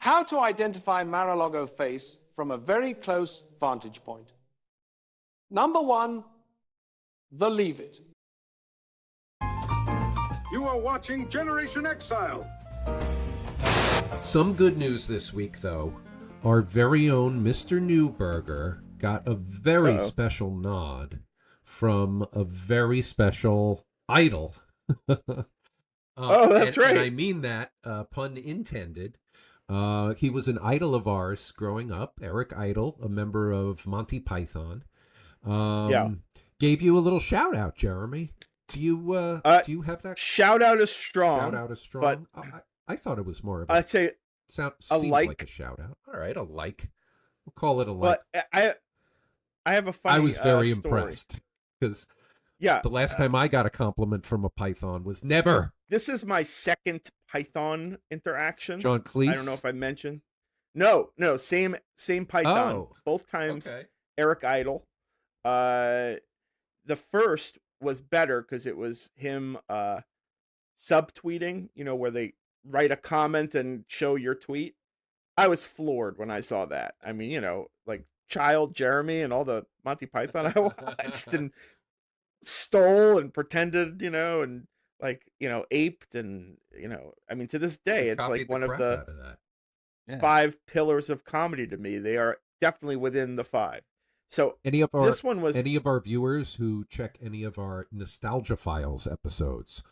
How to identify Mar-a-Lago face from a very close vantage point. Number one, the leave it. You are watching Generation Exile. Some good news this week, though. Our very own Mr. Newberger got a very special nod from a very special idol. That's right. And I mean that, pun intended. He was an idol of ours growing up, Eric Idle, a member of Monty Python. Gave you a little shout out, Jeremy. Do you have that? Shout out is strong. Shout out is strong. But I thought it was more of a, I'd say seemed like a shout out. All right, a like. We'll call it a like. But I have a funny I was very story. impressed because the last time I got a compliment from a Python was never. This is my second Python interaction. John Cleese? I don't know if I mentioned. No, same Python. Oh, both times okay. Eric Idle. The first was better because it was him subtweeting, where they write a comment and show your tweet. I was floored when I saw that. I mean, like Child Jeremy and all the Monty Python I watched and stole and pretended, and aped and, I mean, to this day, it's like one of the 5 pillars of comedy to me. They are definitely within the 5. So any of our viewers who check any of our Nostalgia Files episodes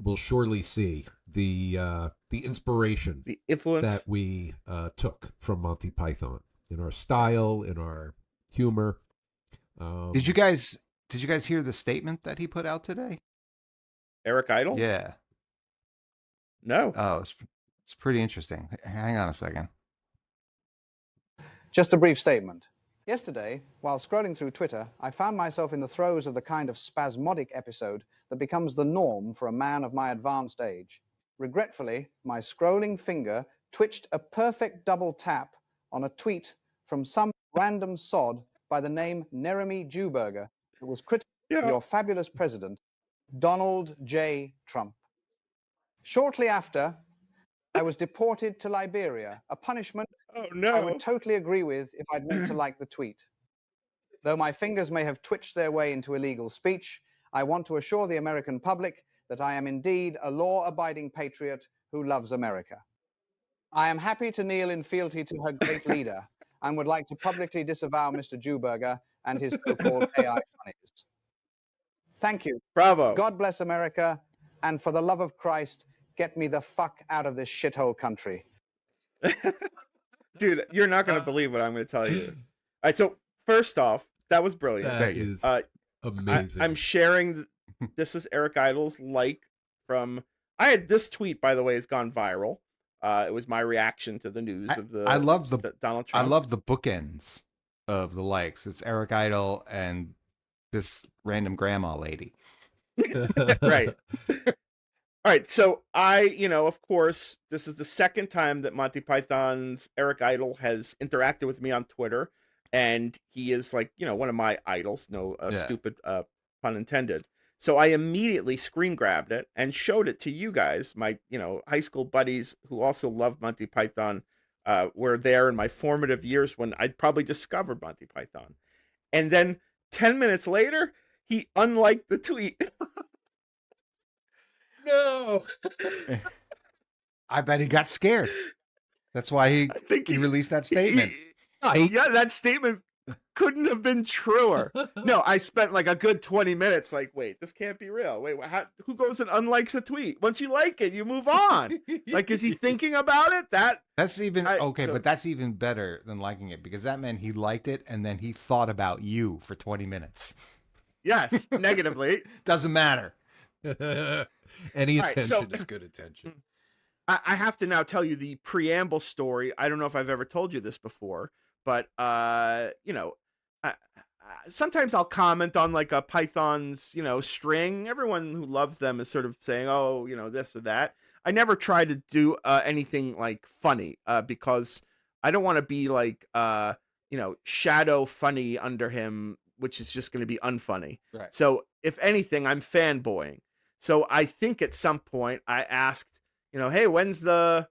will surely see the inspiration, the influence that we took from Monty Python in our style, in our humor. Did you guys hear the statement that he put out today? Eric Idle? Yeah. No. Oh, it's pretty interesting. Hang on a second. Just a brief statement. Yesterday, while scrolling through Twitter, I found myself in the throes of the kind of spasmodic episode that becomes the norm for a man of my advanced age. Regretfully, my scrolling finger twitched a perfect double tap on a tweet from some random sod by the name Neremy Newberger, who was critical of your fabulous president, Donald J. Trump. Shortly after, I was deported to Liberia, a punishment I would totally agree with if I'd meant to like the tweet. Though my fingers may have twitched their way into illegal speech, I want to assure the American public that I am indeed a law-abiding patriot who loves America. I am happy to kneel in fealty to her great leader and would like to publicly disavow Mr. Newberger and his so-called AI funnies. Thank you. Bravo. God bless America, and for the love of Christ, get me the fuck out of this shithole country. Dude, you're not going to believe what I'm going to tell you. All right, so first off, that was brilliant. That is amazing. I'm sharing. This is Eric Idle's from. I had this tweet, by the way, has gone viral. It was my reaction to the news of the. I love the Donald Trump. I love the bookends of the likes. It's Eric Idle and this random grandma lady. Right. All right, so of course, this is the second time that Monty Python's Eric Idle has interacted with me on Twitter, and he is one of my idols. No stupid pun intended. So I immediately screen grabbed it and showed it to you guys, my high school buddies who also love Monty Python. Were there in my formative years when I'd probably discovered Monty Python, and then 10 minutes later, he unliked the tweet. No. I bet he got scared. That's why he released that statement. That statement couldn't have been truer. No, I spent like a good 20 minutes wait, this can't be real. Wait, who goes and unlikes a tweet? Once you like it, you move on. Is he thinking about it? That's even but that's even better than liking it, because that meant he liked it and then he thought about you for 20 minutes. Yes, negatively. Doesn't matter. Any attention is good attention. I have to now tell you the preamble story. I don't know if I've ever told you this before, but sometimes I'll comment on a Python's string. Everyone who loves them is sort of saying, oh, this or that. I never try to do anything funny because I don't want to be shadow funny under him, which is just going to be unfunny. Right. So if anything, I'm fanboying. So I think at some point I asked, hey, when's the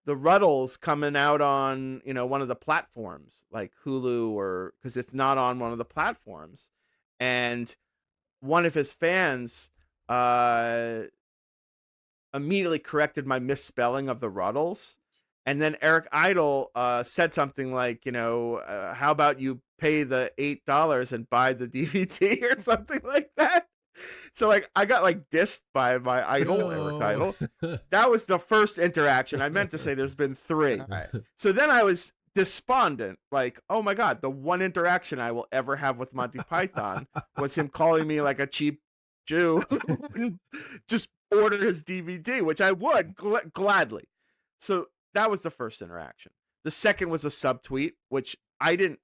the Ruddles coming out on, one of the platforms like Hulu, or because it's not on one of the platforms. And one of his fans immediately corrected my misspelling of the Ruddles. And then Eric Idle said something like, how about you pay the $8 and buy the DVD or something like that. So like I got like dissed by my idol, Eric Idle. That was the first interaction. I meant to say there's been 3. Right. So then I was despondent, like, oh my God, the one interaction I will ever have with Monty Python was him calling me like a cheap Jew and just order his DVD, which I would gladly. So that was the first interaction. The second was a subtweet, which I didn't,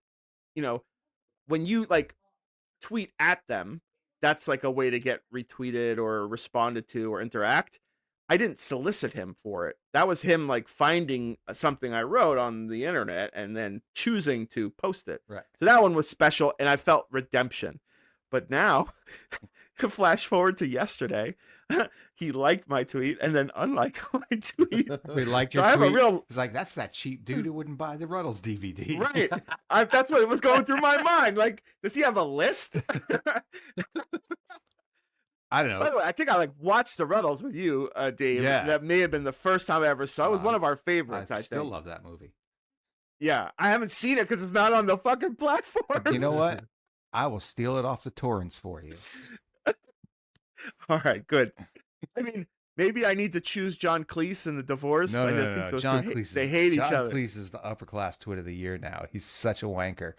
when you like tweet at them, that's like a way to get retweeted or responded to or interact. I didn't solicit him for it. That was him like finding something I wrote on the internet and then choosing to post it. Right. So that one was special and I felt redemption. But now, flash forward to yesterday, he liked my tweet and then unliked my tweet. We liked your tweet. It's like, that's that cheap dude who wouldn't buy the Ruddles DVD. Right. That's what was going through my mind. Like, does he have a list? I don't know. By the way, I think I like watched the Ruddles with you, Dave. Yeah. That may have been the first time I ever saw it. It was one of our favorites, I still love that movie. Yeah. I haven't seen it because it's not on the fucking platform. You know what? I will steal it off the torrents for you. All right, good. I mean, maybe I need to choose John Cleese in the divorce. No. Think those John two Cleese. They hate each other. John Cleese is the upper class twit of the year now. He's such a wanker.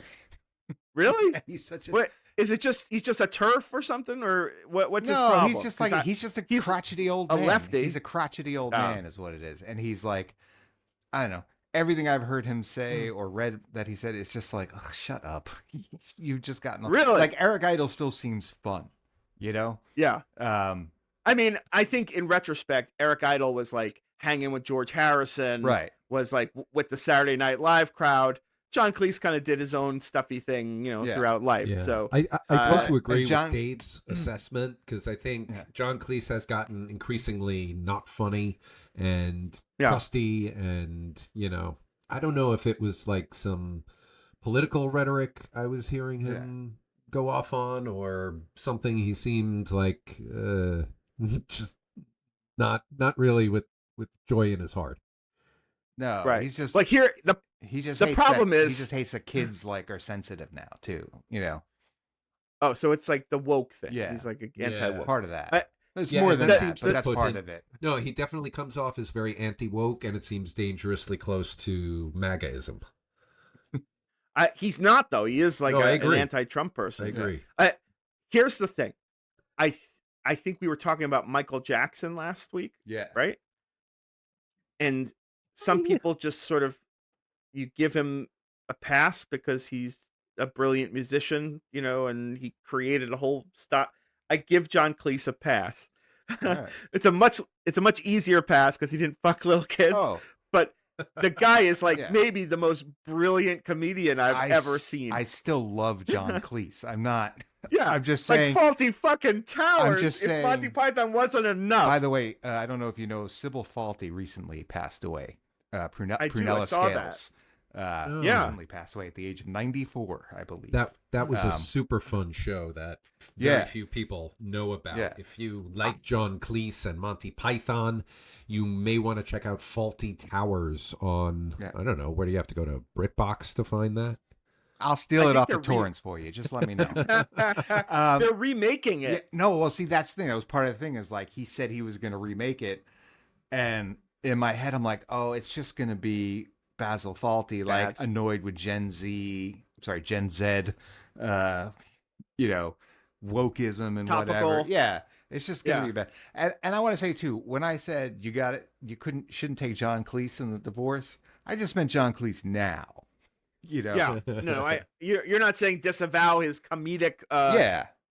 Really? He's such a. What is it? He's just a turf or something, or what's his No, problem? he's just like he's just a crotchety old man. A lefty. He's a crotchety old man, is what it is, and he's like, I don't know. Everything I've heard him say or read that he said, it's just like, oh, shut up. You've just gotten really like Eric Idle still seems fun, Yeah. I mean, I think in retrospect, Eric Idle was like hanging with George Harrison. Right. Was like with the Saturday Night Live crowd. John Cleese kind of did his own stuffy thing, throughout life. Yeah. So I tend to agree John... with Dave's assessment because I think John Cleese has gotten increasingly not funny and crusty, and I don't know if it was like some political rhetoric I was hearing him go off on, or something he seemed like just not really with joy in his heart. No, right. He's just like here. He just the hates problem is he just hates that kids like are sensitive now too. Oh, so it's like the woke thing. Yeah, he's like anti-woke. Part of that. It's Yeah, more than that, but that's part of it. No, he definitely comes off as very anti-woke, and it seems dangerously close to MAGAism. He's not, though. He is like an anti-Trump person. I agree. Here's the thing. I think we were talking about Michael Jackson last week. Yeah. Right? And some people just sort of, you give him a pass because he's a brilliant musician, and he created a whole stop. I give John Cleese a pass. Right. It's a much easier pass because he didn't fuck little kids. Oh. But the guy is like maybe the most brilliant comedian I've ever seen. I still love John Cleese. I'm not. Yeah, I'm just saying. Like Faulty fucking Towers. I'm just saying, if Monty Python wasn't enough. By the way, I don't know if you know, Sybil Faulty recently passed away. Prunella Scales. Recently passed away at the age of 94, I believe. That was a super fun show that very few people know about. Yeah. If you like John Cleese and Monty Python, you may want to check out Faulty Towers on, I don't know, where do you have to go to BritBox to find that? I'll steal it off the torrents for you. Just let me know. They're remaking it. No, well, see, that's the thing. That was part of the thing is like he said he was going to remake it. And in my head, I'm like, oh, it's just going to be Basil Fawlty, like annoyed with Gen Z, wokeism and topical. Whatever. Yeah, it's just gonna be bad. And I want to say too, when I said you shouldn't take John Cleese in the divorce, I just meant John Cleese now. Yeah, no, you're not saying disavow his comedic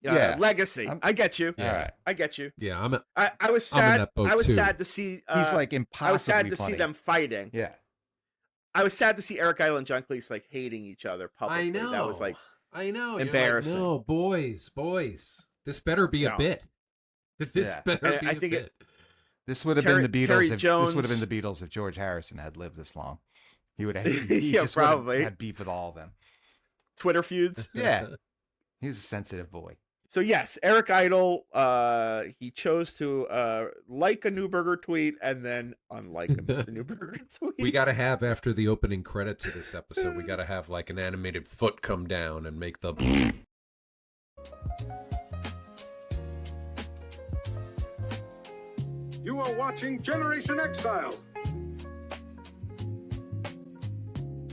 legacy. I get you. Yeah. Right. I get you. Yeah, I was sad. I was too. sad to see. He's like impossibly I was sad to funny. see them fighting. Yeah. I was sad to see Eric Idle and John Cleese like hating each other publicly. I know. That was like embarrassing. Like, no, boys, this better be a bit. This better be a bit. This would have been the Beatles. Terry Jones. This would have been the Beatles if George Harrison had lived this long. He would have. Yeah, just would have probably had beef with all of them. Twitter feuds. Yeah, he was a sensitive boy. So yes, Eric Idle, he chose to like a Newberger tweet and then unlike a Mr. Newberger tweet. We got to have, after the opening credits of this episode, we got to have like an animated foot come down and make the... You are watching Generation Exile.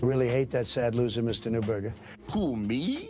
Really hate that sad loser, Mr. Newberger. Who, me?